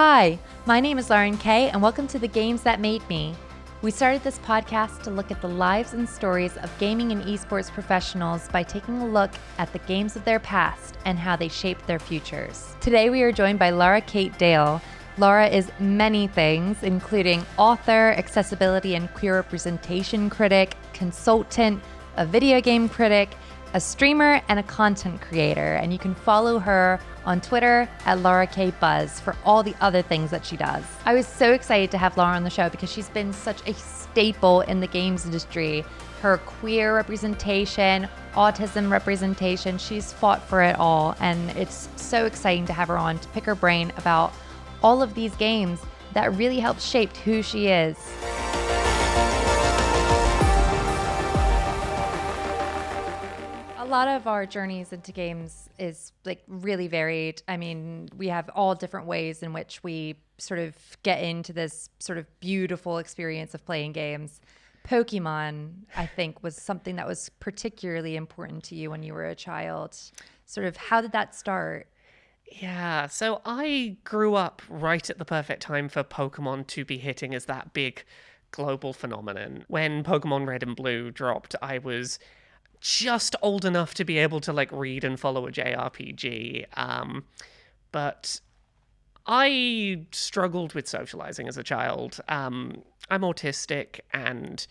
Hi, my name is Lauren Kay, and welcome to The Games That Made Me. We started this podcast to look at the lives and stories of gaming and esports professionals by taking a look at the games of their past and how they shaped their futures. Today we are joined by Laura Kate Dale. Laura is many things, including author, accessibility and queer representation critic, consultant, a video game critic, a streamer, and a content creator. And you can follow her on Twitter at Laura K Buzz for all the other things that she does. I was so excited to have Laura on the show because she's been such a staple in the games industry. Her queer representation, autism representation, she's fought for it all. And it's so exciting to have her on to pick her brain about all of these games that really helped shape who she is. A lot of our journeys into games is like really varied. I mean, we have all different ways in which we sort of get into this sort of beautiful experience of playing games. Pokemon, I think, was something that was particularly important to you when you were a child. Sort of, how did that start? Yeah, so I grew up right at the perfect time for Pokemon to be hitting as that big global phenomenon. When Pokemon Red and Blue dropped, I was just old enough to be able to like read and follow a JRPG, but I struggled with socializing as a child. I'm autistic, and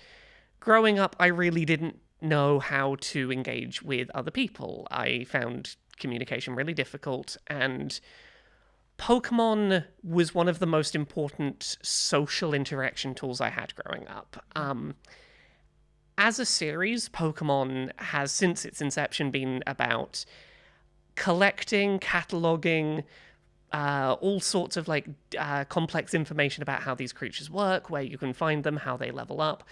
growing up I really didn't know how to engage with other people. I found communication really difficult, and Pokemon was one of the most important social interaction tools I had growing up. As a series, Pokemon has, since its inception, been about collecting, cataloging, all sorts of like complex information about how these creatures work, where you can find them, how they level up.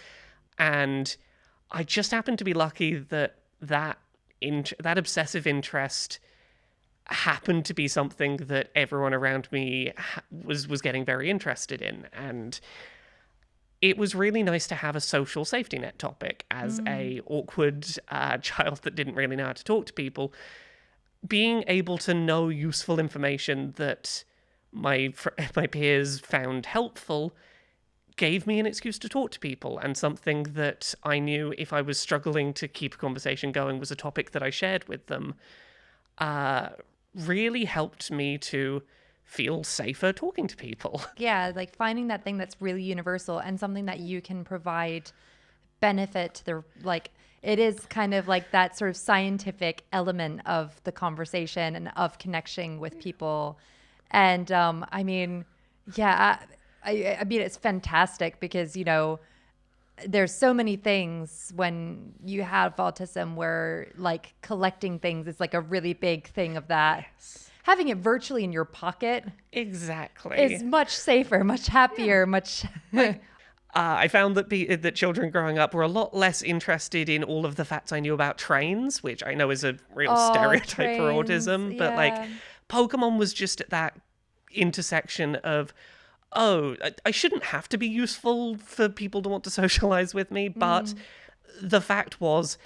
And I just happened to be lucky that obsessive interest happened to be something that everyone around me was getting very interested in. And it was really nice to have a social safety net topic as a awkward child that didn't really know how to talk to people. Being able to know useful information that my peers found helpful gave me an excuse to talk to people, and something that I knew if I was struggling to keep a conversation going was a topic that I shared with them. Really helped me to feel safer talking to people. Yeah, like finding that thing that's really universal and something that you can provide benefit to the, like, it is kind of like that sort of scientific element of the conversation and of connecting with people. And I mean, yeah, I mean, it's fantastic because, you know, there's so many things when you have autism where like collecting things is like a really big thing of that. Yes. Having it virtually in your pocket exactly is much safer, much happier, much... I found that children growing up were a lot less interested in all of the facts I knew about trains, which I know is a real stereotype for autism. But like Pokemon was just at that intersection of, I shouldn't have to be useful for people to want to socialize with me. But the fact was,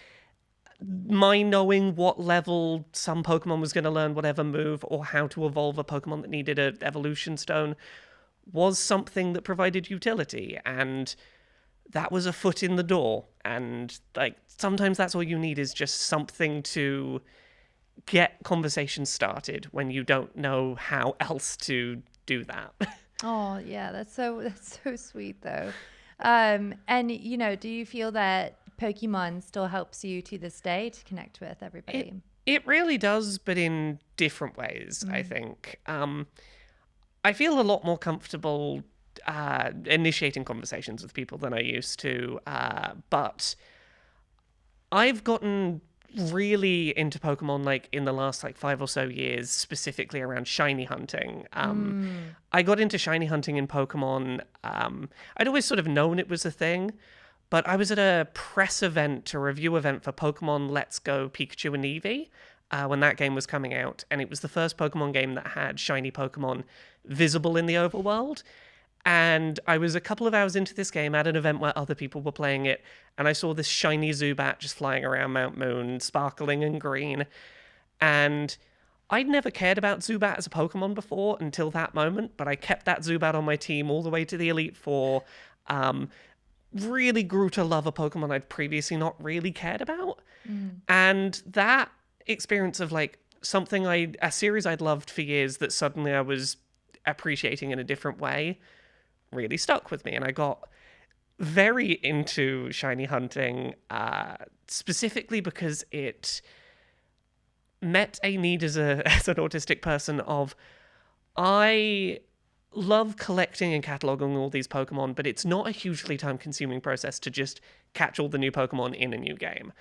my knowing what level some Pokemon was going to learn whatever move, or how to evolve a Pokemon that needed an evolution stone, was something that provided utility, and that was a foot in the door. And like sometimes that's all you need, is just something to get conversations started when you don't know how else to do that. Oh yeah, that's so sweet though. And you know, do you feel that Pokemon still helps you to this day to connect with everybody? It really does, but in different ways, I think. I feel a lot more comfortable initiating conversations with people than I used to, but I've gotten really into Pokemon like in the last like 5 or so years, specifically around shiny hunting. I got into shiny hunting in Pokemon. I'd always sort of known it was a thing, but I was at a press event, a review event for Pokemon Let's Go Pikachu and Eevee when that game was coming out, and it was the first Pokemon game that had shiny Pokemon visible in the overworld. And I was a couple of hours into this game at an event where other people were playing it, and I saw this shiny Zubat just flying around Mount Moon, sparkling and green. And I'd never cared about Zubat as a Pokemon before until that moment, but I kept that Zubat on my team all the way to the Elite Four. Really grew to love a Pokemon I'd previously not really cared about. And that experience of like a series I'd loved for years that suddenly I was appreciating in a different way really stuck with me. And I got very into shiny hunting, specifically because it met a need as an autistic person of, I love collecting and cataloging all these Pokemon, but it's not a hugely time-consuming process to just catch all the new Pokemon in a new game.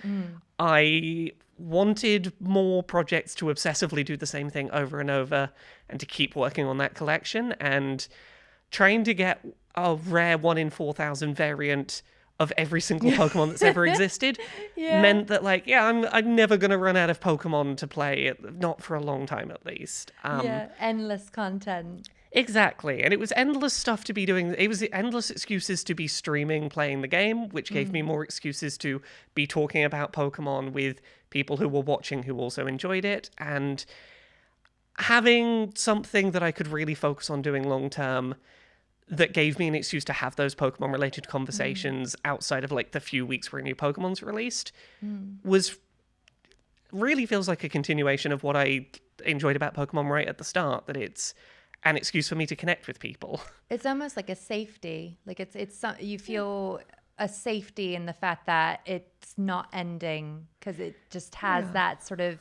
I wanted more projects to obsessively do the same thing over and over and to keep working on that collection, and trying to get a rare 1 in 4,000 variant of every single Pokemon that's ever existed meant that, like, I'm never going to run out of Pokemon to play, not for a long time at least. Endless content. Exactly. And it was endless stuff to be doing. It was endless excuses to be streaming, playing the game, which gave me more excuses to be talking about Pokemon with people who were watching who also enjoyed it. And having something that I could really focus on doing long term that gave me an excuse to have those Pokemon related conversations outside of like the few weeks where new Pokemon's released was really feels like a continuation of what I enjoyed about Pokemon right at the start, that it's an excuse for me to connect with people. It's almost like a safety. Like you feel a safety in the fact that it's not ending, because it just has that sort of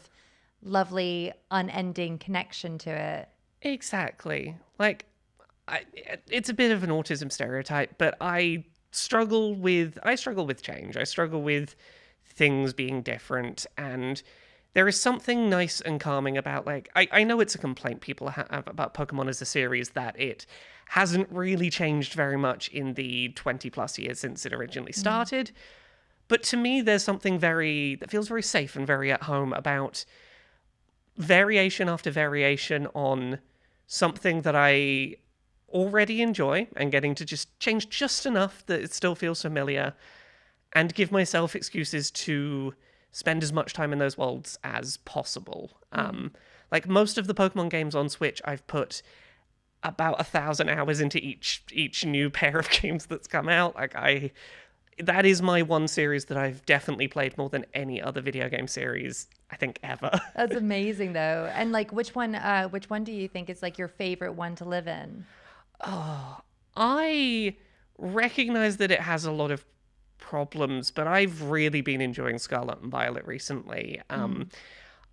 lovely unending connection to it. Exactly. Like, it's a bit of an autism stereotype, but I struggle with change. I struggle with things being different, and there is something nice and calming about, like, I know it's a complaint people have about Pokemon as a series, that it hasn't really changed very much in the 20 plus years since it originally started. But to me, there's something that feels very safe and very at home about variation after variation on something that I already enjoy, and getting to just change just enough that it still feels familiar, and give myself excuses to spend as much time in those worlds as possible. Like most of the Pokemon games on Switch, I've put about 1,000 hours into each new pair of games that's come out. Like that is my one series that I've definitely played more than any other video game series, I think, ever. That's amazing, though. And like, which one do you think is like your favorite one to live in? Oh, I recognize that it has a lot of problems, but I've really been enjoying Scarlet and Violet recently.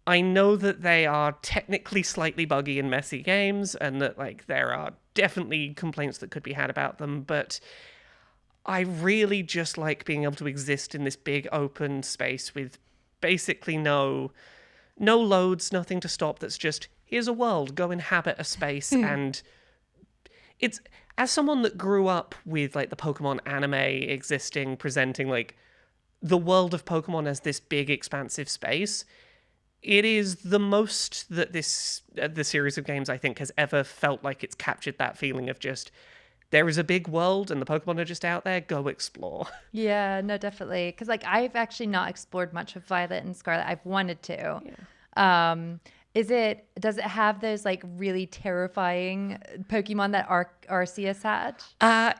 I know that they are technically slightly buggy and messy games, and that like there are definitely complaints that could be had about them, but I really just like being able to exist in this big open space with basically no loads, nothing to stop. That's just, here's a world, go inhabit a space. And it's, as someone that grew up with like the Pokemon anime existing, presenting like the world of Pokemon as this big expansive space, it is the most that the series of games I think has ever felt like it's captured that feeling of just, there is a big world and the Pokemon are just out there, go explore. Yeah, no, definitely. Because like I've actually not explored much of Violet and Scarlet. I've wanted to. Yeah. Does it have those like really terrifying Pokemon that Arceus had?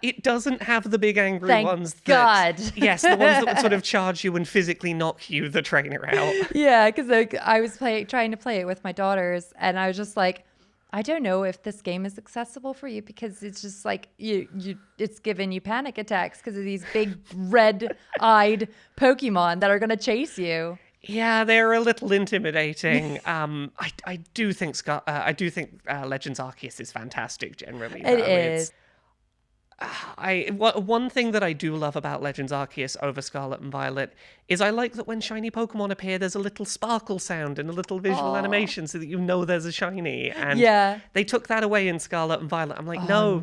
It doesn't have the big angry Thank ones. God. Yes, the ones that would sort of charge you and physically knock you, the trainer, out. Yeah, because like I was trying to play it with my daughters, and I was just like, I don't know if this game is accessible for you, because it's just like it's giving you panic attacks because of these big red-eyed Pokemon that are going to chase you. Yeah, they're a little intimidating. I do think Legends Arceus is fantastic generally. It is. One thing that I do love about Legends Arceus over Scarlet and Violet is I like that when shiny Pokemon appear, there's a little sparkle sound and a little visual animation so that you know there's a shiny. And they took that away in Scarlet and Violet. I'm like, no.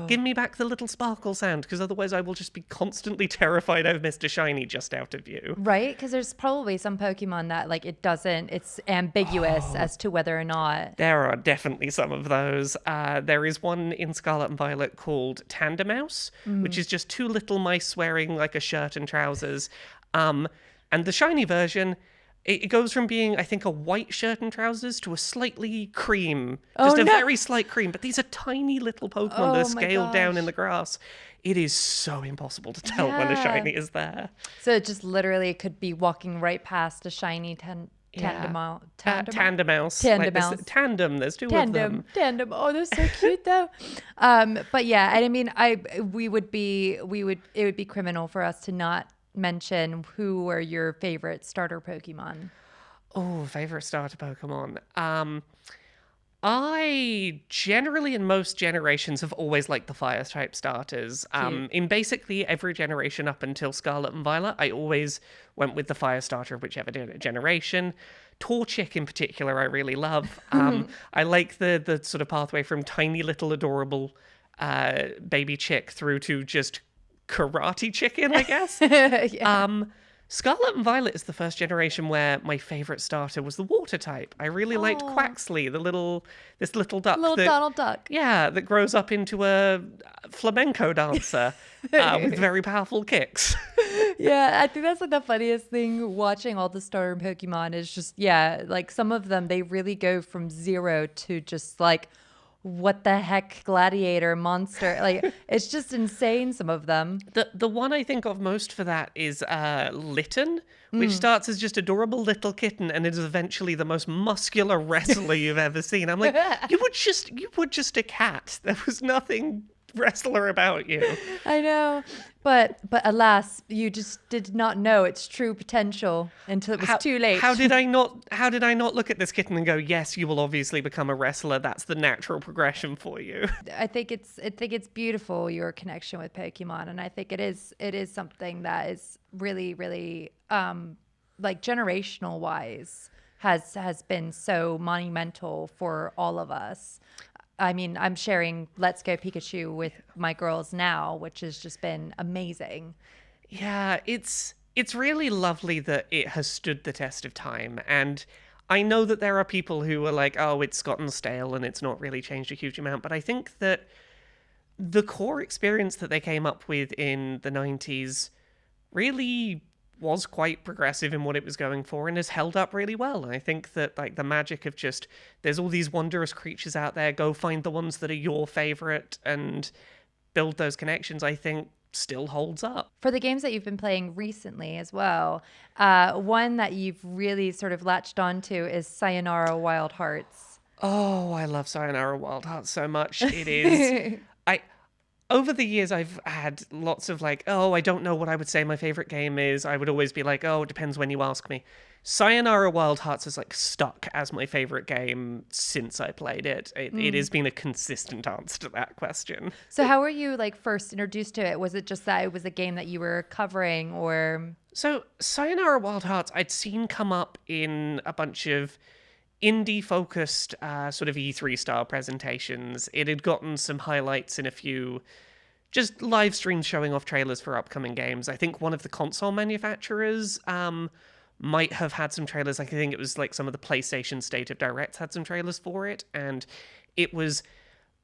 Give me back the little sparkle sound, because otherwise I will just be constantly terrified I've missed a shiny just out of view. Right? Because there's probably some Pokemon that like it's ambiguous as to whether or not. There are definitely some of those. There is one in Scarlet and Violet called Mouse, which is just two little mice wearing like a shirt and trousers. And the shiny version, It goes from being, I think, a white shirt and trousers to a slightly cream, just a very slight cream. But these are tiny little Pokemon that are scaled down in the grass. It is so impossible to tell when a shiny is there. So it just literally could be walking right past a shiny Tandemouse. Tandem. There's two of them. Tandem. Oh, they're so cute though. But yeah, and I mean, it would be criminal for us to not mention who were your favorite starter Pokemon. Oh, favorite starter Pokemon. I generally, in most generations, have always liked the fire type starters. In basically every generation up until Scarlet and Violet, I always went with the fire starter of whichever generation. Torchic in particular, I really love. I like the sort of pathway from tiny little adorable baby chick through to just karate chicken, I guess. Yeah. Scarlet and Violet is the first generation where my favorite starter was the water type. I really liked Quaxley, this little duck. Donald Duck. Yeah, that grows up into a flamenco dancer with very powerful kicks. Yeah, I think that's like the funniest thing watching all the starter Pokemon is just, like some of them, they really go from 0 to just like, what the heck, gladiator monster. Like, it's just insane, some of them. The one I think of most for that is Litten, which starts as just adorable little kitten and is eventually the most muscular wrestler you've ever seen. I'm like, you were just a cat. There was nothing wrestler about you. I know. But alas, you just did not know its true potential until it was too late. How did I not look at this kitten and go, yes, you will obviously become a wrestler. That's the natural progression for you. I think it's beautiful, your connection with Pokemon, and I think it is something that is really, really like generational wise has been so monumental for all of us. I mean, I'm sharing Let's Go Pikachu with my girls now, which has just been amazing. Yeah, it's really lovely that it has stood the test of time. And I know that there are people who are like, oh, it's gotten stale and it's not really changed a huge amount. But I think that the core experience that they came up with in the 90s really was quite progressive in what it was going for and has held up really well. And I think that like the magic of just, there's all these wondrous creatures out there, go find the ones that are your favorite and build those connections, I think still holds up. For the games that you've been playing recently as well, one that you've really sort of latched onto is Sayonara Wild Hearts. Oh, I love Sayonara Wild Hearts so much. It is... Over the years, I've had lots of like, oh, I don't know what I would say my favorite game is. I would always be like, oh, it depends when you ask me. Sayonara Wild Hearts has like stuck as my favorite game since I played it. It has been a consistent answer to that question. So how were you like first introduced to it? Was it just that it was a game that you were covering or? So Sayonara Wild Hearts, I'd seen come up in a bunch of indie-focused sort of E3 style presentations. It had gotten some highlights in a few just live streams showing off trailers for upcoming games. I think one of the console manufacturers might have had some trailers. I think it was like some of the PlayStation State of Directs had some trailers for it, and it was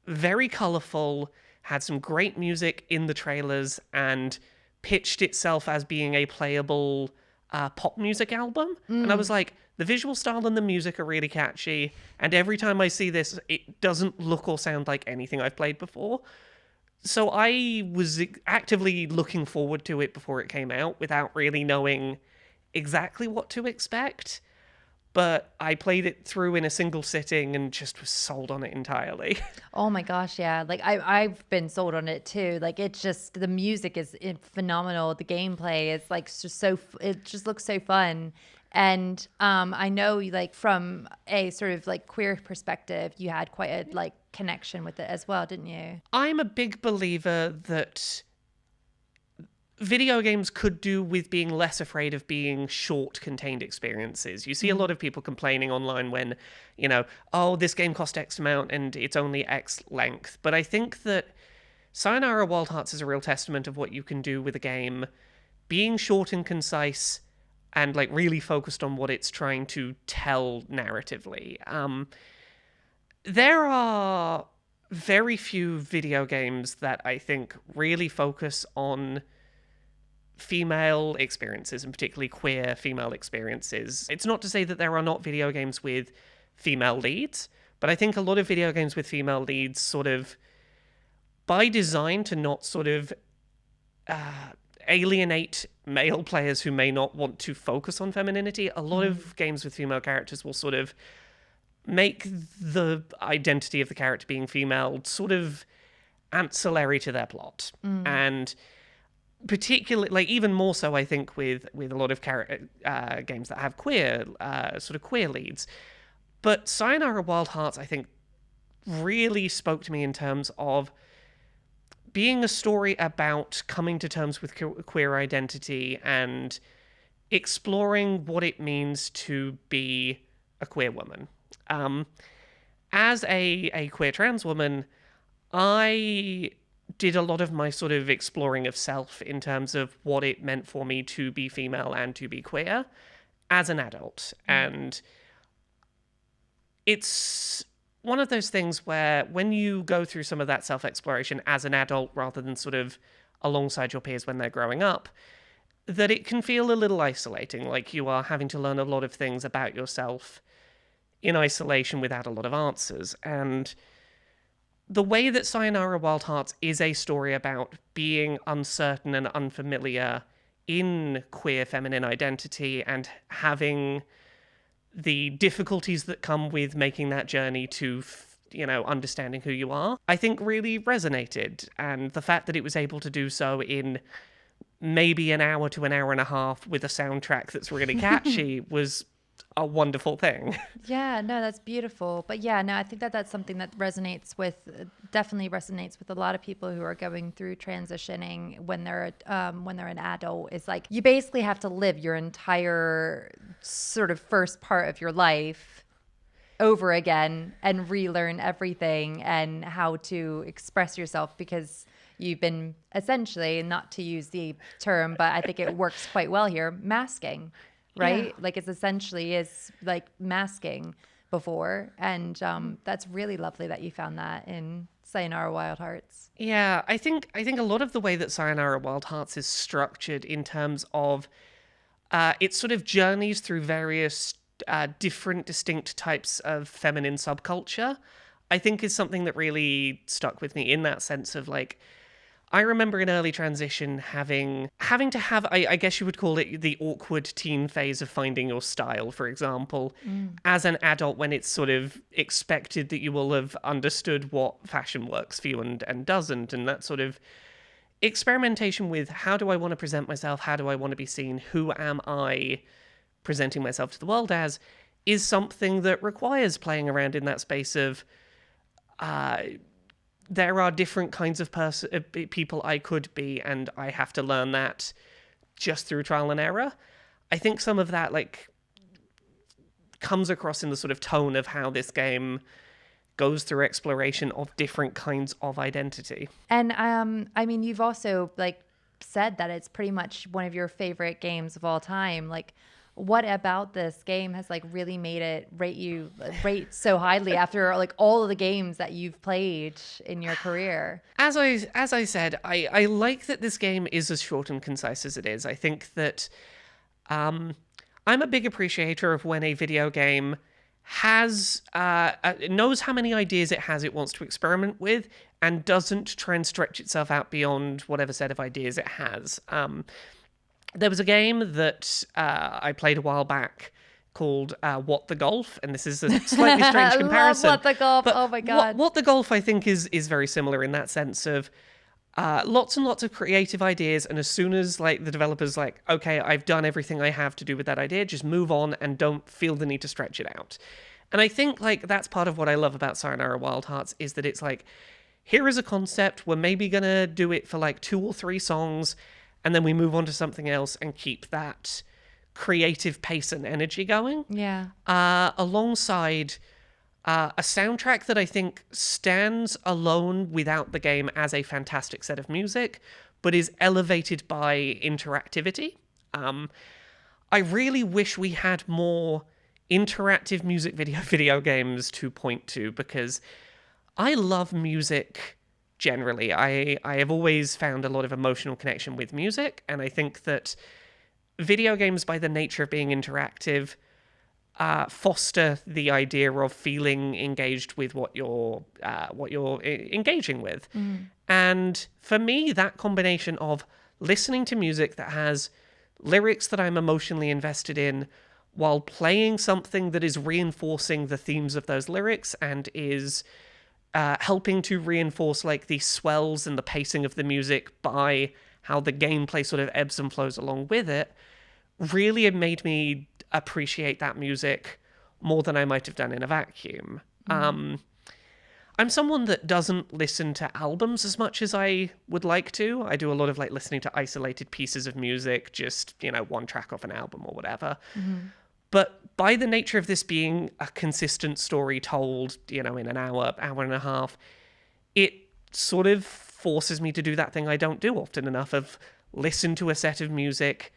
very colorful, had some great music in the trailers, and pitched itself as being a playable pop music album. And I was like, the visual style and the music are really catchy, and every time I see this, it doesn't look or sound like anything I've played before. So I was actively looking forward to it before it came out without really knowing exactly what to expect. But I played it through in a single sitting and just was sold on it entirely. Oh my gosh, yeah. Like I've been sold on it too. Like it's just, the music is phenomenal. The gameplay is like just it just looks so fun. And I know like from a sort of like queer perspective, you had quite a like connection with it as well, didn't you? I'm a big believer that video games could do with being less afraid of being short, contained experiences. You see a lot of people complaining online when, you know, oh, this game cost X amount and it's only X length. But I think that Sayonara Wild Hearts is a real testament of what you can do with a game being short and concise and like really focused on what it's trying to tell narratively. There are very few video games that I think really focus on female experiences, and particularly queer female experiences. It's not to say that there are not video games with female leads, but I think a lot of video games with female leads sort of, by design to not sort of alienate male players who may not want to focus on femininity, a lot of games with female characters will sort of make the identity of the character being female sort of ancillary to their plot. And particularly, like, even more so, I think, with a lot of games that have queer leads. But Sayonara Wild Hearts, I think, really spoke to me in terms of being a story about coming to terms with queer identity and exploring what it means to be a queer woman. As a queer trans woman, I did a lot of my sort of exploring of self in terms of what it meant for me to be female and to be queer as an adult. And it's one of those things where when you go through some of that self-exploration as an adult rather than sort of alongside your peers when they're growing up, that it can feel a little isolating, like you are having to learn a lot of things about yourself in isolation without a lot of answers. And the way that Sayonara Wild Hearts is a story about being uncertain and unfamiliar in queer feminine identity and having the difficulties that come with making that journey to, understanding who you are, I think really resonated. And the fact that it was able to do so in maybe an hour to an hour and a half with a soundtrack that's really catchy was a wonderful thing. Yeah, no, that's beautiful. But yeah, no, I think that that's something that definitely resonates with a lot of people who are going through transitioning when they're an adult. It's like you basically have to live your entire sort of first part of your life over again and relearn everything and how to express yourself, because you've been essentially, not to use the term, but I think it works quite well here, masking. Right? Yeah. Like it's essentially is like masking before. And that's really lovely that you found that in Sayonara Wild Hearts. Yeah, I think a lot of the way that Sayonara Wild Hearts is structured in terms of it sort of journeys through various different distinct types of feminine subculture, I think is something that really stuck with me in that sense of like, I remember in early transition having to have, I guess you would call it the awkward teen phase of finding your style, for example, as an adult, when it's sort of expected that you will have understood what fashion works for you and doesn't. And that sort of experimentation with how do I want to present myself? How do I want to be seen? Who am I presenting myself to the world as is something that requires playing around in that space of, there are different kinds of people I could be, and I have to learn that just through trial and error. I think some of that like comes across in the sort of tone of how this game goes through exploration of different kinds of identity. And I mean, you've also like said that it's pretty much one of your favorite games of all time. Like, what about this game has like really made it rate so highly after like all of the games that you've played in your career? As I said, I like that this game is as short and concise as it is. I think that I'm a big appreciator of when a video game has knows how many ideas it wants to experiment with and doesn't try and stretch itself out beyond whatever set of ideas it has. There was a game that I played a while back called What the Golf, and this is a slightly strange comparison. Love What the Golf, oh my God. What the Golf, I think, is very similar in that sense of lots and lots of creative ideas, and as soon as like the developer's like, okay, I've done everything I have to do with that idea, just move on and don't feel the need to stretch it out. And I think like that's part of what I love about Sayonara Wild Hearts is that it's like, here is a concept, we're maybe gonna do it for like 2 or 3 songs, and then we move on to something else and keep that creative pace and energy going. Yeah. Alongside a soundtrack that I think stands alone without the game as a fantastic set of music, but is elevated by interactivity. I really wish we had more interactive music video games to point to, because I love music generally. I have always found a lot of emotional connection with music, and I think that video games, by the nature of being interactive, foster the idea of feeling engaged with what you're engaging with. And for me, that combination of listening to music that has lyrics that I'm emotionally invested in, while playing something that is reinforcing the themes of those lyrics and is helping to reinforce like the swells and the pacing of the music by how the gameplay sort of ebbs and flows along with it, really made me appreciate that music more than I might have done in a vacuum. I'm someone that doesn't listen to albums as much as I would like to. I do a lot of like listening to isolated pieces of music, just, one track off an album or whatever. But by the nature of this being a consistent story told, in an hour and a half, it sort of forces me to do that thing I don't do often enough, of listen to a set of music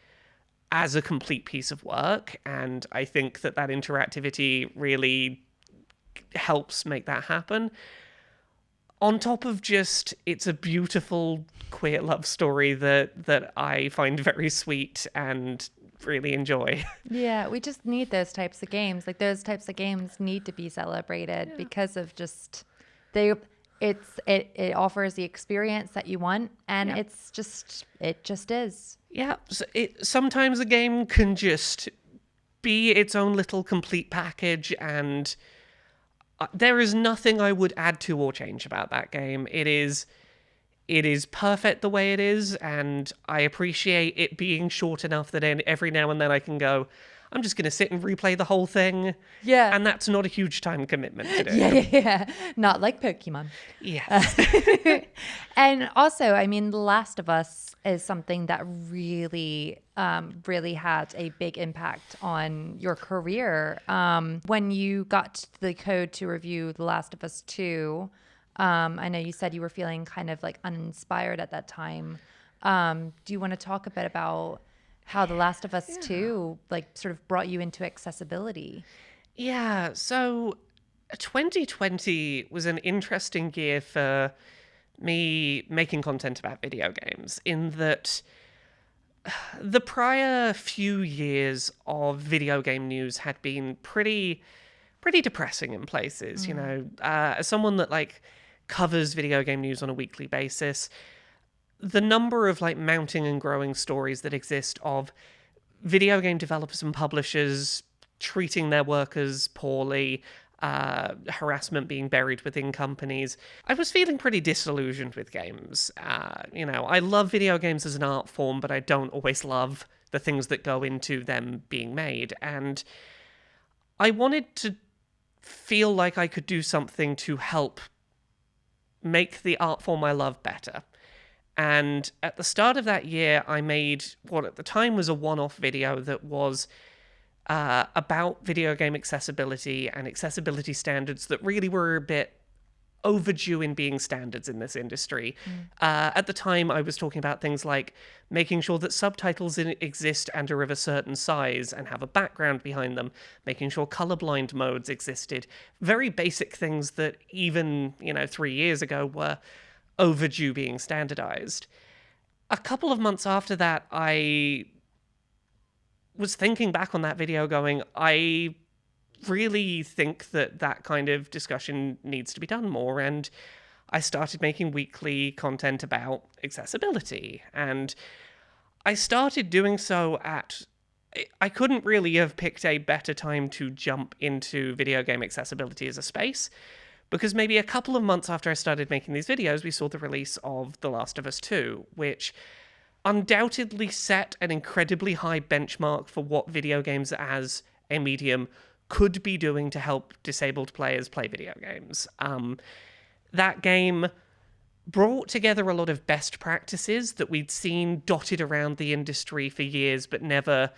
as a complete piece of work. And I think that interactivity really helps make that happen. On top of just, it's a beautiful queer love story that I find very sweet and really enjoy. Yeah, we just need those types of games. Like, those types of games need to be celebrated because of just it offers the experience that you want, and it just is. Yeah. So sometimes a game can just be its own little complete package, and there is nothing I would add to or change about that game. It is perfect the way it is, and I appreciate it being short enough that every now and then I can go, I'm just going to sit and replay the whole thing. Yeah. And that's not a huge time commitment to do. Yeah. Not like Pokemon. Yes. And also, I mean, The Last of Us is something that really, really had a big impact on your career. When you got the code to review The Last of Us 2, I know you said you were feeling kind of like uninspired at that time. Do you want to talk a bit about how The Last of Us 2 like sort of brought you into accessibility? Yeah, so 2020 was an interesting year for me making content about video games, in that the prior few years of video game news had been pretty depressing in places. As someone that like covers video game news on a weekly basis, the number of like mounting and growing stories that exist of video game developers and publishers treating their workers poorly, harassment being buried within companies. I was feeling pretty disillusioned with games. I love video games as an art form, but I don't always love the things that go into them being made. And I wanted to feel like I could do something to help make the art form I love better. And at the start of that year, I made what at the time was a one-off video that was about video game accessibility and accessibility standards that really were a bit overdue in being standards in this industry. At the time, I was talking about things like making sure that subtitles exist and are of a certain size and have a background behind them, making sure colorblind modes existed. Very basic things that even, 3 years ago were overdue being standardized. A couple of months after that, I was thinking back on that video going, I really think that kind of discussion needs to be done more. And I started making weekly content about accessibility. And I started doing so I couldn't really have picked a better time to jump into video game accessibility as a space, because maybe a couple of months after I started making these videos, we saw the release of The Last of Us 2, which undoubtedly set an incredibly high benchmark for what video games as a medium could be doing to help disabled players play video games. That game brought together a lot of best practices that we'd seen dotted around the industry for years, but never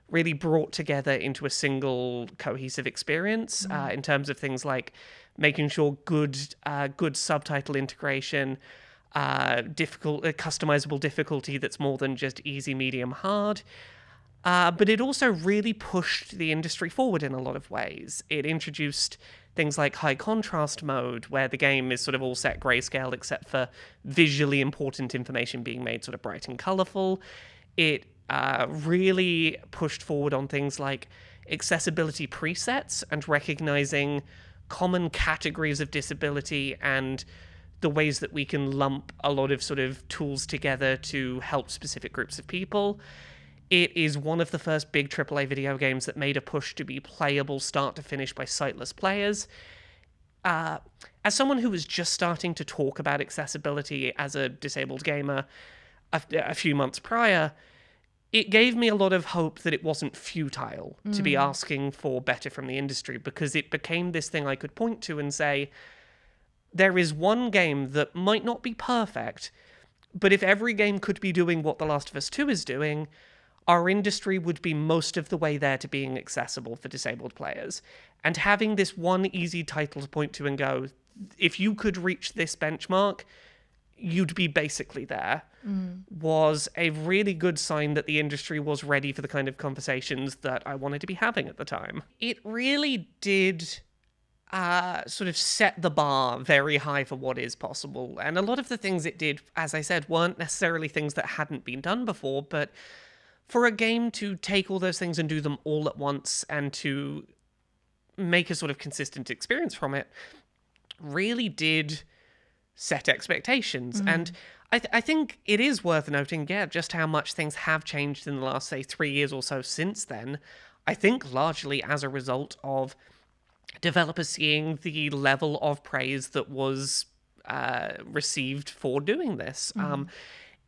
really brought together into a single cohesive experience, in terms of things like making sure good subtitle integration, customizable difficulty that's more than just easy, medium, hard. But it also really pushed the industry forward in a lot of ways. It introduced things like high contrast mode, where the game is sort of all set grayscale except for visually important information being made sort of bright and colourful. It really pushed forward on things like accessibility presets and recognizing common categories of disability and the ways that we can lump a lot of sort of tools together to help specific groups of people. It is one of the first big AAA video games that made a push to be playable start to finish by sightless players. As someone who was just starting to talk about accessibility as a disabled gamer a few months prior, it gave me a lot of hope that it wasn't futile to be asking for better from the industry, because it became this thing I could point to and say, there is one game that might not be perfect, but if every game could be doing what The Last of Us 2 is doing, our industry would be most of the way there to being accessible for disabled players. And having this one easy title to point to and go, if you could reach this benchmark, you'd be basically there, was a really good sign that the industry was ready for the kind of conversations that I wanted to be having at the time. It really did sort of set the bar very high for what is possible. And a lot of the things it did, as I said, weren't necessarily things that hadn't been done before, but for a game to take all those things and do them all at once and to make a sort of consistent experience from it really did set expectations. And I think it is worth noting, just how much things have changed in the last, say, 3 years or so since then. I think largely as a result of developers seeing the level of praise that was received for doing this.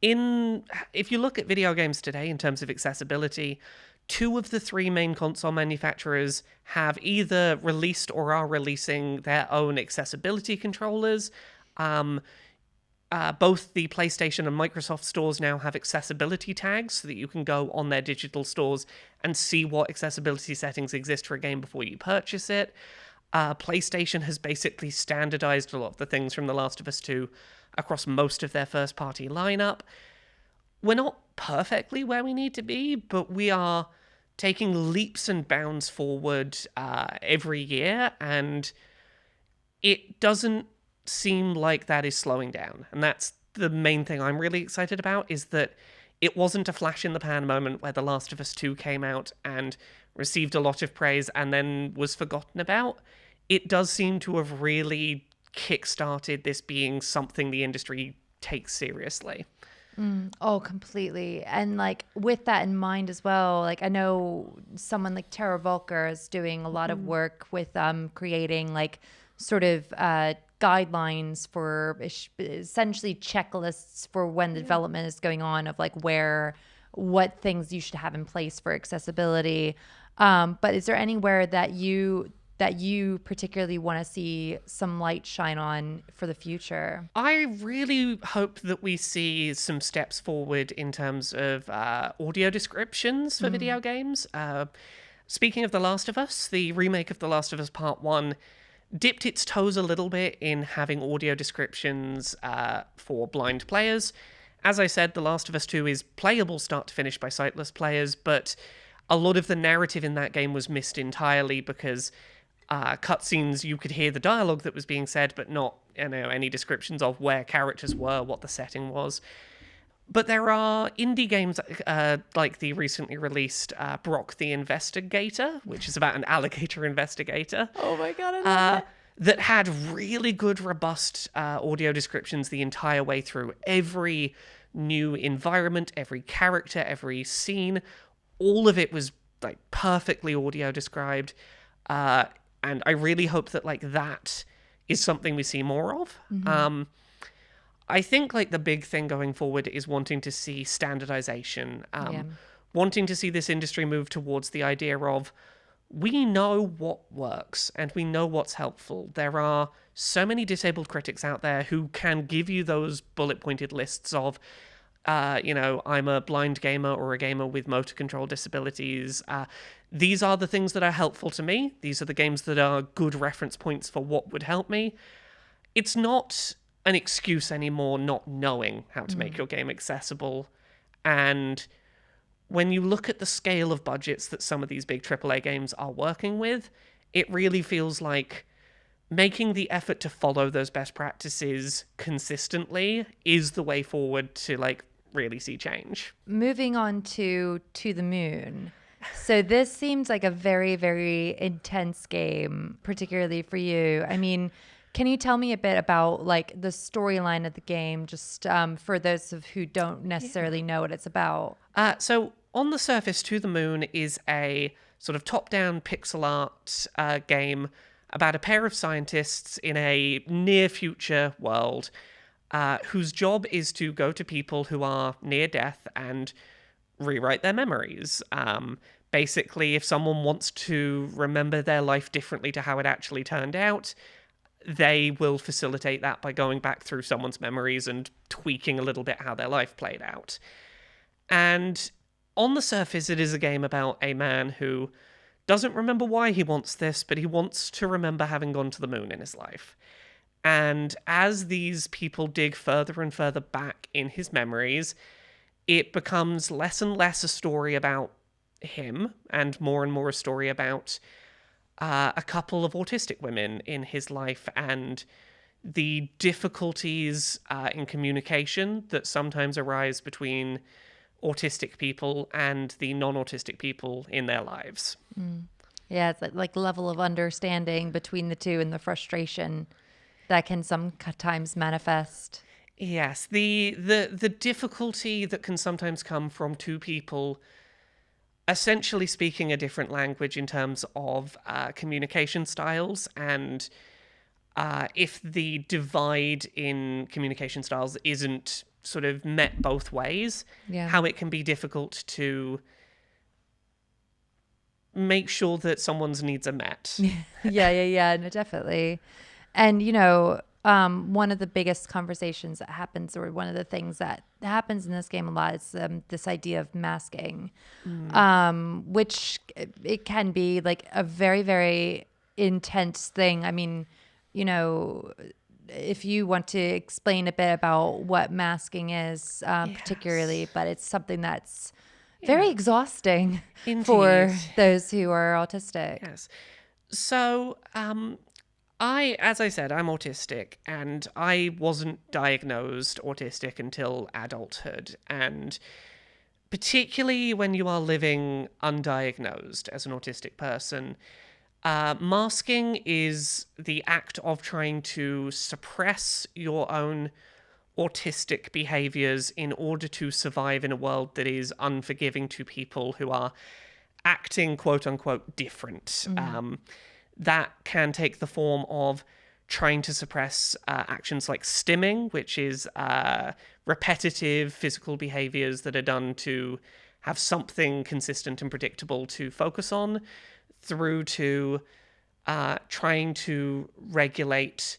If you look at video games today in terms of accessibility, 2 of the 3 main console manufacturers have either released or are releasing their own accessibility controllers. Both the PlayStation and Microsoft stores now have accessibility tags so that you can go on their digital stores and see what accessibility settings exist for a game before you purchase it. PlayStation has basically standardized a lot of the things from The Last of Us 2 across most of their first-party lineup. We're not perfectly where we need to be, but we are taking leaps and bounds forward every year, and it doesn't seem like that is slowing down. And that's the main thing I'm really excited about, is that it wasn't a flash-in-the-pan moment where The Last of Us 2 came out and received a lot of praise and then was forgotten about. It does seem to have really kick-started this being something the industry takes seriously. Oh, completely. And like with that in mind as well, like I know someone like Tara Volker is doing a lot of work with creating like sort of guidelines for essentially checklists for when the development is going on, of like what things you should have in place for accessibility. But is there anywhere that you particularly want to see some light shine on for the future? I really hope that we see some steps forward in terms of audio descriptions for video games. Speaking of The Last of Us, the remake of The Last of Us Part 1 dipped its toes a little bit in having audio descriptions for blind players. As I said, The Last of Us 2 is playable start to finish by sightless players, but a lot of the narrative in that game was missed entirely because cutscenes, you could hear the dialogue that was being said, but not any descriptions of where characters were, what the setting was. But there are indie games like the recently released Brock the Investigator, which is about an alligator investigator. Oh my god, I love it. That had really good, robust audio descriptions the entire way through. Every new environment, every character, every scene, all of it was like perfectly audio described. And I really hope that like that is something we see more of. I think like the big thing going forward is wanting to see standardization, wanting to see this industry move towards the idea of, we know what works and we know what's helpful. There are so many disabled critics out there who can give you those bullet-pointed lists of, I'm a blind gamer or a gamer with motor control disabilities. These are the things that are helpful to me. These are the games that are good reference points for what would help me. It's not an excuse anymore not knowing how to make your game accessible. And when you look at the scale of budgets that some of these big AAA games are working with, it really feels like making the effort to follow those best practices consistently is the way forward to like really see change. Moving on to the Moon. So this seems like a very, very intense game, particularly for you. I mean, can you tell me a bit about like the storyline of the game, just for those of who don't necessarily know what it's about? So on the surface, To the Moon is a sort of top-down pixel art game about a pair of scientists in a near-future world whose job is to go to people who are near death and rewrite their memories. Basically, if someone wants to remember their life differently to how it actually turned out, they will facilitate that by going back through someone's memories and tweaking a little bit how their life played out. And on the surface, it is a game about a man who doesn't remember why he wants this, but he wants to remember having gone to the moon in his life. And as these people dig further and further back in his memories, it becomes less and less a story about him and more a story about a couple of autistic women in his life and the difficulties in communication that sometimes arise between autistic people and the non-autistic people in their lives. Yeah, it's like level of understanding between the two and the frustration that can sometimes manifest. Yes, the difficulty that can sometimes come from two people essentially speaking a different language in terms of communication styles, and if the divide in communication styles isn't sort of met both ways, how it can be difficult to make sure that someone's needs are met. Yeah, no, definitely. And, you know, one of the biggest conversations that happens, or one of the things that happens in this game a lot, is this idea of masking, which it can be like a very, very intense thing. I mean, you know, if you want to explain a bit about what masking is, particularly, but it's something that's very exhausting for those who are autistic. Yes. So, as I said, I'm autistic, and I wasn't diagnosed autistic until adulthood. And particularly when you are living undiagnosed as an autistic person, masking is the act of trying to suppress your own autistic behaviors in order to survive in a world that is unforgiving to people who are acting quote unquote different. That can take the form of trying to suppress actions like stimming, which is repetitive physical behaviors that are done to have something consistent and predictable to focus on, through to trying to regulate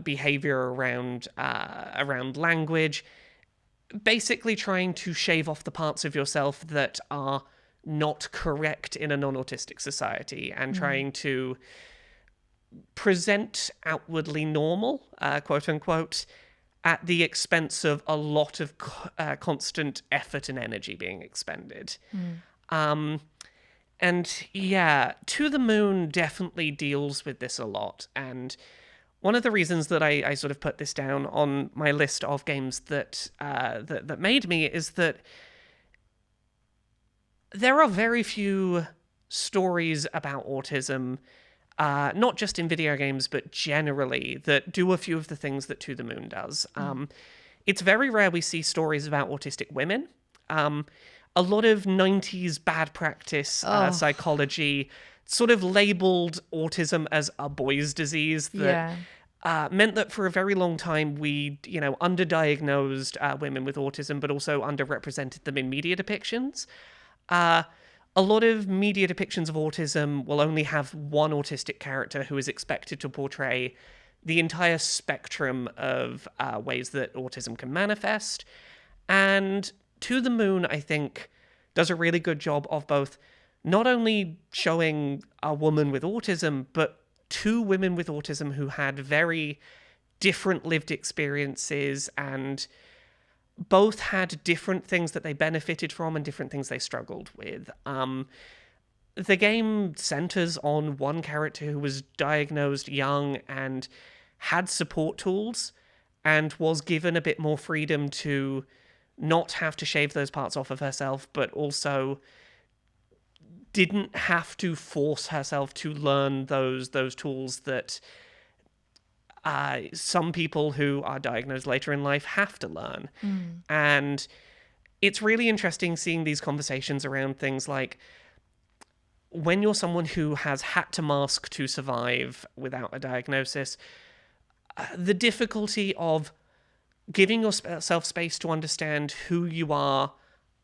behavior around language, basically trying to shave off the parts of yourself that are not correct in a non-autistic society, and trying to present outwardly normal, quote unquote, at the expense of a lot of constant effort and energy being expended. And yeah, To the Moon definitely deals with this a lot. And one of the reasons that I sort of put this down on my list of games that made me is that there are very few stories about autism, not just in video games, but generally, that do a few of the things that To the Moon does. It's very rare we see stories about autistic women. A lot of 90s bad practice psychology sort of labeled autism as a boy's disease that meant that for a very long time we, underdiagnosed women with autism, but also underrepresented them in media depictions. A lot of media depictions of autism will only have one autistic character who is expected to portray the entire spectrum of ways that autism can manifest. And To the Moon, I think, does a really good job of both not only showing a woman with autism, but two women with autism who had very different lived experiences and both had different things that they benefited from and different things they struggled with. The game centers on one character who was diagnosed young and had support tools and was given a bit more freedom to not have to shave those parts off of herself, but also didn't have to force herself to learn those tools that some people who are diagnosed later in life have to learn. And it's really interesting seeing these conversations around things like, when you're someone who has had to mask to survive without a diagnosis, the difficulty of giving yourself space to understand who you are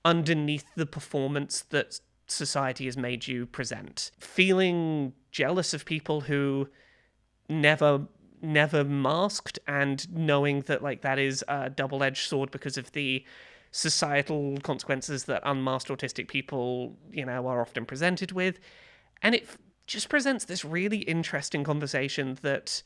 underneath the performance that society has made you present. Feeling jealous of people who never masked, and knowing that like that is a double-edged sword because of the societal consequences that unmasked autistic people, are often presented with. And it just presents this really interesting conversation that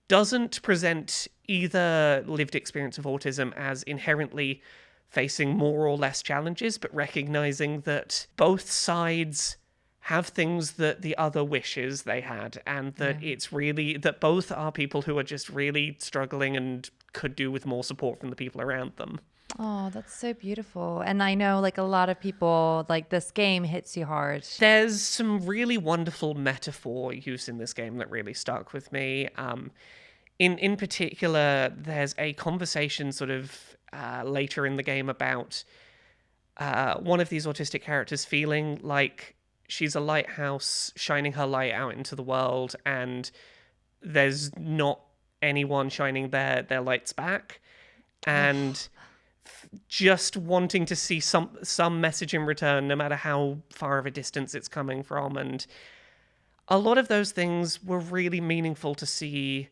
doesn't present either lived experience of autism as inherently facing more or less challenges, but recognizing that both sides have things that the other wishes they had, and that it's really that both are people who are just really struggling and could do with more support from the people around them. Oh, that's so beautiful. And I know like a lot of people, like this game hits you hard. There's some really wonderful metaphor use in this game that really stuck with me. In particular, there's a conversation sort of later in the game about one of these autistic characters feeling like she's a lighthouse shining her light out into the world, and there's not anyone shining their lights back. And just wanting to see some message in return, no matter how far of a distance it's coming from. And a lot of those things were really meaningful to see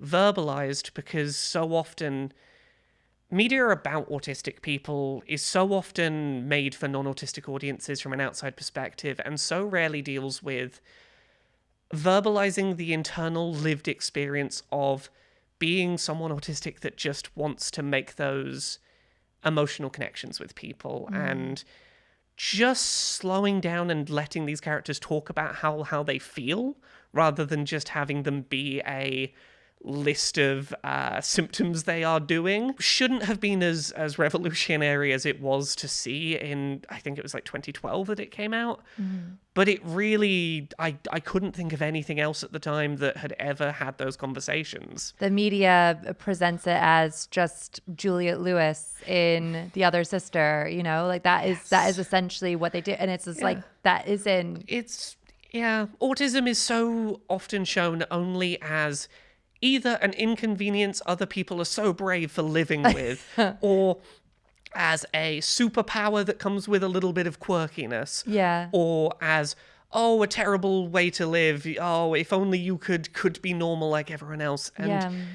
verbalized, because so often media about autistic people is so often made for non-autistic audiences from an outside perspective, and so rarely deals with verbalizing the internal lived experience of being someone autistic that just wants to make those emotional connections with people. And just slowing down and letting these characters talk about how they feel, rather than just having them be a list of symptoms they are doing, shouldn't have been as revolutionary as it was to see in, I think it was like 2012 that it came out. But it really, I couldn't think of anything else at the time that had ever had those conversations. The media presents it as just Juliette Lewis in The Other Sister, like that is essentially what they do. And it's just like, that isn't... Autism is so often shown only as either an inconvenience other people are so brave for living with, or as a superpower that comes with a little bit of quirkiness. Yeah. Or as, a terrible way to live. Oh, if only you could be normal like everyone else. And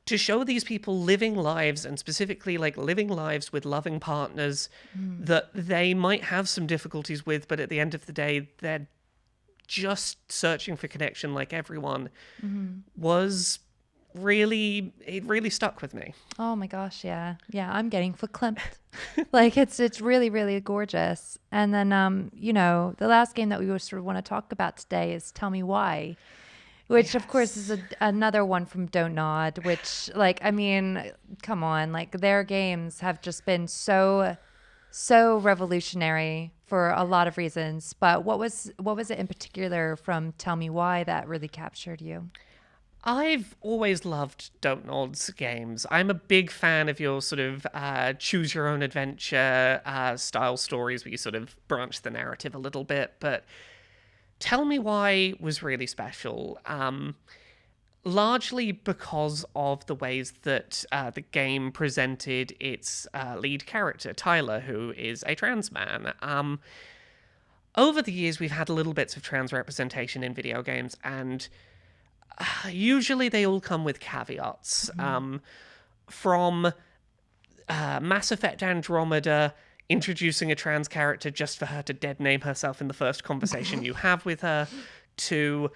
to show these people living lives, and specifically like living lives with loving partners that they might have some difficulties with, but at the end of the day, they're just searching for connection like everyone, it really stuck with me. Oh my gosh, yeah. I'm getting verklempt. Like it's really, really gorgeous. And then the last game that we sort of want to talk about today is Tell Me Why, which of course is another one from Don't Nod. Which, like, I mean, come on, like their games have just been so revolutionary for a lot of reasons. But what was it in particular from Tell Me Why that really captured you? I've always loved Don't Nod's games. I'm a big fan of your sort of choose your own adventure style stories where you sort of branch the narrative a little bit. But Tell Me Why was really special, largely because of the ways that the game presented its lead character, Tyler, who is a trans man. Over the years, we've had little bits of trans representation in video games, and usually they all come with caveats. From Mass Effect Andromeda introducing a trans character just for her to dead name herself in the first conversation you have with her, to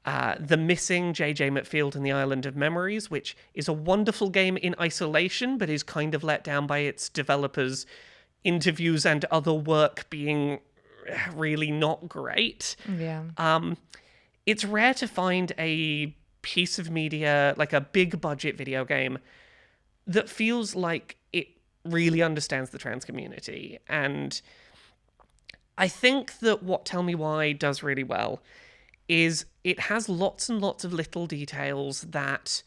The Missing J.J. McField and the Island of Memories, which is a wonderful game in isolation, but is kind of let down by its developers' interviews and other work being really not great. Yeah. It's rare to find a piece of media, like a big budget video game, that feels like it really understands the trans community. And I think that what Tell Me Why does really well is it has lots and lots of little details that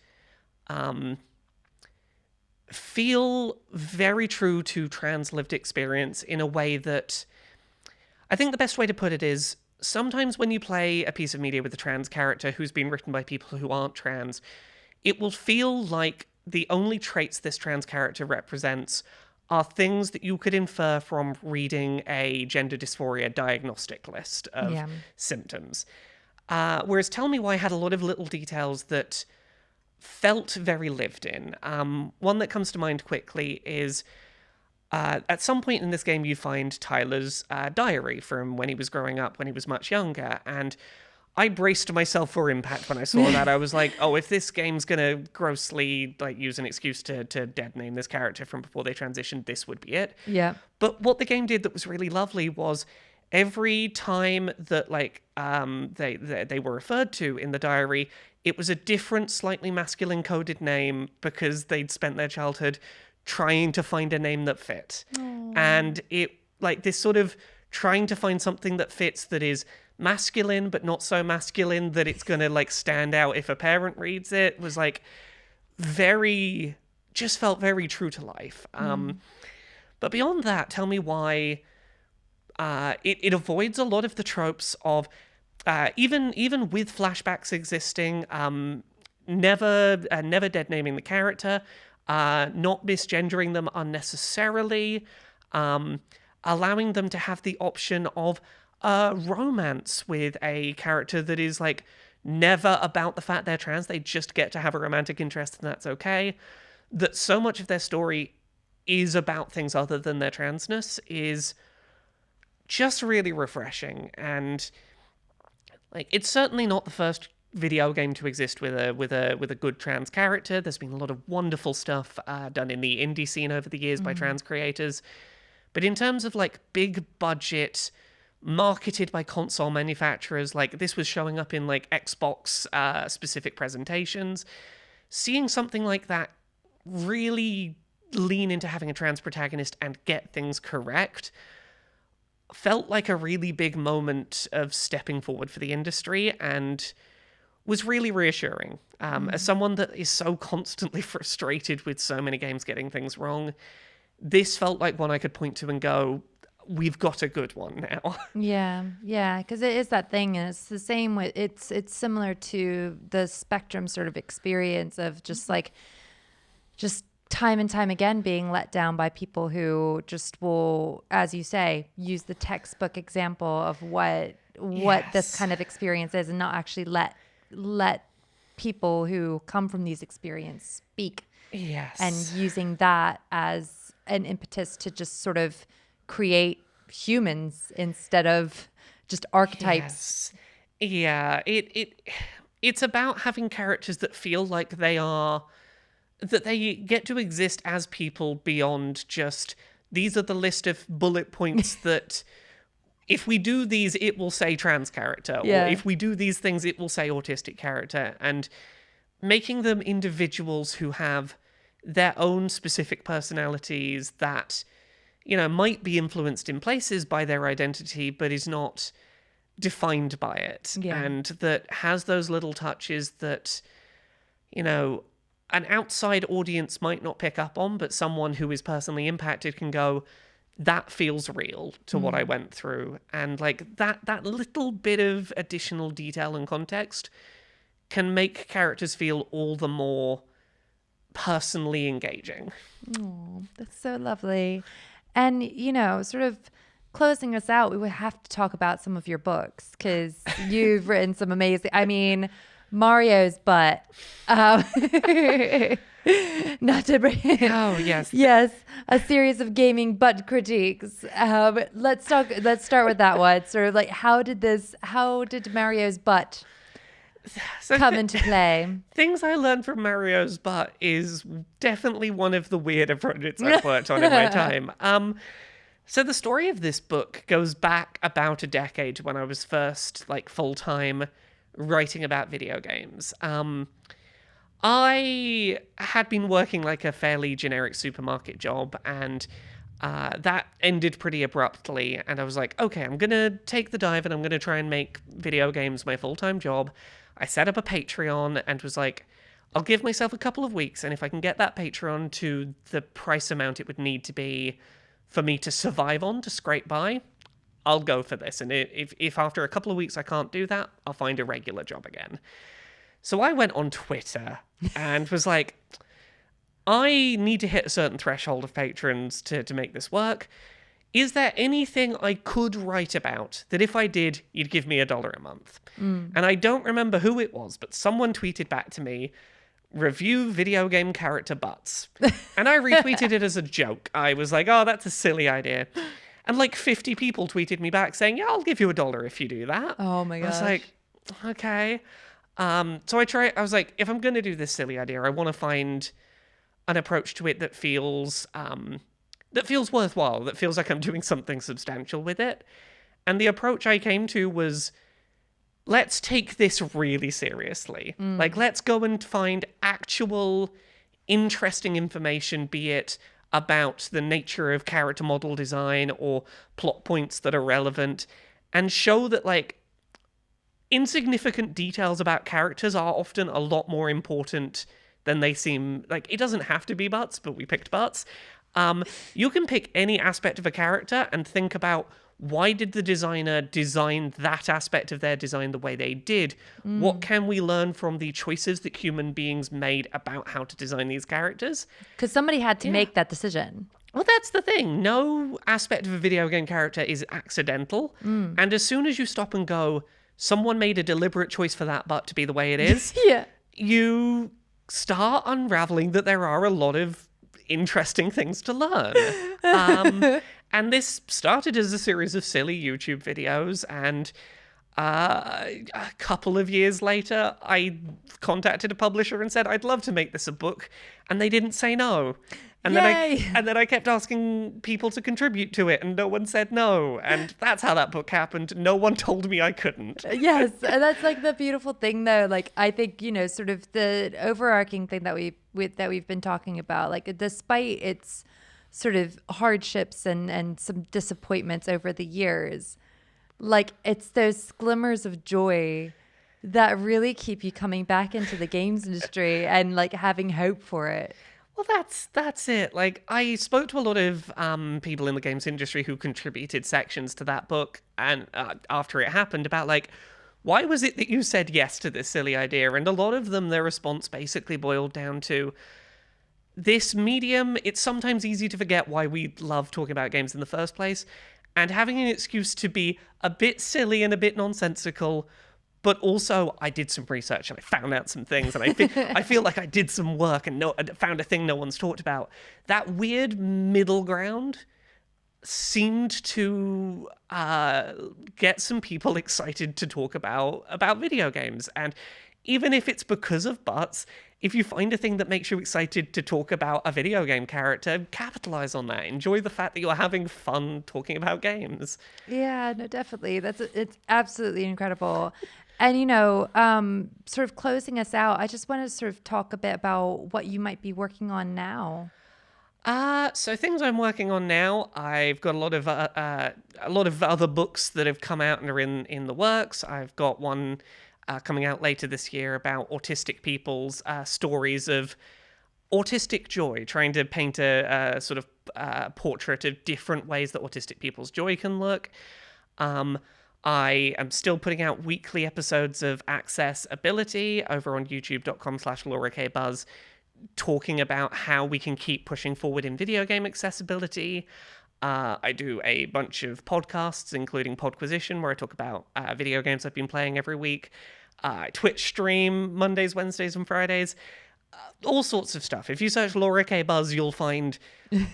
feel very true to trans lived experience in a way that I think the best way to put it is sometimes when you play a piece of media with a trans character who's been written by people who aren't trans, it will feel like the only traits this trans character represents are things that you could infer from reading a gender dysphoria diagnostic list of symptoms. Whereas Tell Me Why had a lot of little details that felt very lived in. One that comes to mind quickly is at some point in this game you find Tyler's diary from when he was growing up, when he was much younger, and I braced myself for impact when I saw that. I was like, oh, if this game's gonna grossly use an excuse to dead name this character from before they transitioned, this would be it. Yeah. But what the game did that was really lovely was every time that they were referred to in the diary, it was a different, slightly masculine coded name because they'd spent their childhood trying to find a name that fit. Aww. And it this sort of trying to find something that fits that is masculine but not so masculine that it's gonna stand out if a parent reads it was felt very true to life. But beyond that, Tell Me Why it avoids a lot of the tropes of even with flashbacks existing, never dead naming the character, not misgendering them unnecessarily, allowing them to have the option of romance with a character that is never about the fact they're trans. They just get to have a romantic interest and that's okay. That so much of their story is about things other than their transness is just really refreshing. And it's certainly not the first video game to exist with a good trans character. There's been a lot of wonderful stuff done in the indie scene over the years by trans creators. But in terms of big budget, marketed by console manufacturers, this was showing up in Xbox specific presentations, seeing something like that really lean into having a trans protagonist and get things correct felt like a really big moment of stepping forward for the industry and was really reassuring. As someone that is so constantly frustrated with so many games getting things wrong, this felt like one I could point to and go, we've got a good one now. Yeah, because it is that thing, and it's the same with it's similar to the Spectrum sort of experience of just time and time again being let down by people who just will, as you say, use the textbook example of what this kind of experience is, and not actually let people who come from these experiences speak. Yes. And using that as an impetus to just sort of create humans instead of just archetypes. Yes. Yeah, it's about having characters that feel like that they get to exist as people beyond just these are the list of bullet points that if we do these it will say trans character, or if we do these things it will say autistic character, and making them individuals who have their own specific personalities that might be influenced in places by their identity, but is not defined by it. Yeah. And that has those little touches that, an outside audience might not pick up on, but someone who is personally impacted can go, that feels real to what I went through. And that little bit of additional detail and context can make characters feel all the more personally engaging. Oh, that's so lovely. And, sort of closing us out, we would have to talk about some of your books because you've written some amazing, Mario's butt. Not to bring. Oh, yes. Yes. A series of gaming butt critiques. Let's start with that one. Sort of how did Mario's butt? So come into play. things I learned from Mario's butt is definitely one of the weirder projects I've worked on in my time. So the story of this book goes back about a decade when I was first like full-time writing about video games. I had been working like a fairly generic supermarket job, and that ended pretty abruptly. And I was like, okay, I'm going to take the dive and I'm going to try and make video games my full-time job. I set up a Patreon and was like, I'll give myself a couple of weeks, and if I can get that Patreon to the price amount it would need to be for me to survive on, to scrape by, I'll go for this. And if after a couple of weeks I can't do that, I'll find a regular job again. So I went on Twitter and was like, I need to hit a certain threshold of patrons to make this work. Is there anything I could write about that if I did, you'd give me $1 a month? And I don't remember who it was, but someone tweeted back to me, review video game character butts. And I retweeted it as a joke. I was like, oh, that's a silly idea. And like 50 people tweeted me back saying, yeah, I'll give you $1 if you do that. Oh my gosh. I was like, okay. So I was like, if I'm going to do this silly idea, I want to find an approach to it that feels worthwhile, that feels like I'm doing something substantial with it. And the approach I came to was, let's take this really seriously. Like, let's go and find actual interesting information, be it about the nature of character model design or plot points that are relevant, and show that, like, insignificant details about characters are often a lot more important than they seem. Like, it doesn't have to be butts, but we picked butts. You can pick any aspect of a character and think about, why did the designer design that aspect of their design the way they did? What can we learn from the choices that human beings made about how to design these characters? Because somebody had to make that decision. Well, that's the thing. No aspect of a video game character is accidental. And as soon as you stop and go, someone made a deliberate choice for that butt to be the way it is, you start unraveling that there are a lot of interesting things to learn. And this started as a series of silly YouTube videos, and a couple of years later, I contacted a publisher and said, I'd love to make this a book, and they didn't say no. And then I kept asking people to contribute to it, and no one said no. And that's how that book happened. No one told me I couldn't. Yes, and that's like the beautiful thing, though. Like, I think, sort of the overarching thing that we've been talking about, like, despite its sort of hardships and some disappointments over the years, like, it's those glimmers of joy that really keep you coming back into the games industry and like having hope for it. Well, that's it. Like, I spoke to a lot of people in the games industry who contributed sections to that book, and after it happened, about like, why was it that you said yes to this silly idea? And a lot of them, their response basically boiled down to, this medium, it's sometimes easy to forget why we love talking about games in the first place, and having an excuse to be a bit silly and a bit nonsensical, but also I did some research and I found out some things, and I feel like I did some work and found a thing no one's talked about. That weird middle ground seemed to get some people excited to talk about video games. And even if it's because of butts, if you find a thing that makes you excited to talk about a video game character, capitalize on that. Enjoy the fact that you're having fun talking about games. Yeah, no, definitely. It's absolutely incredible. And, sort of closing us out, I just want to sort of talk a bit about what you might be working on now. So things I'm working on now, I've got a lot of other books that have come out and are in the works. I've got one coming out later this year about autistic people's stories of autistic joy, trying to paint a sort of portrait of different ways that autistic people's joy can look. I am still putting out weekly episodes of Accessibility over on youtube.com/LauraKBuzz, talking about how we can keep pushing forward in video game accessibility. I do a bunch of podcasts, including Podquisition, where I talk about video games I've been playing every week. Twitch stream Mondays, Wednesdays, and Fridays. all sorts of stuff. If you search Laura K. Buzz, you'll find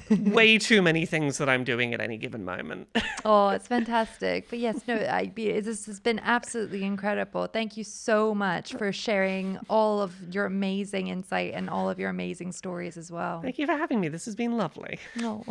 way too many things that I'm doing at any given moment. Oh, it's fantastic. But yes, no, this has been absolutely incredible. Thank you so much for sharing all of your amazing insight and all of your amazing stories as well. Thank you for having me. This has been lovely. Oh.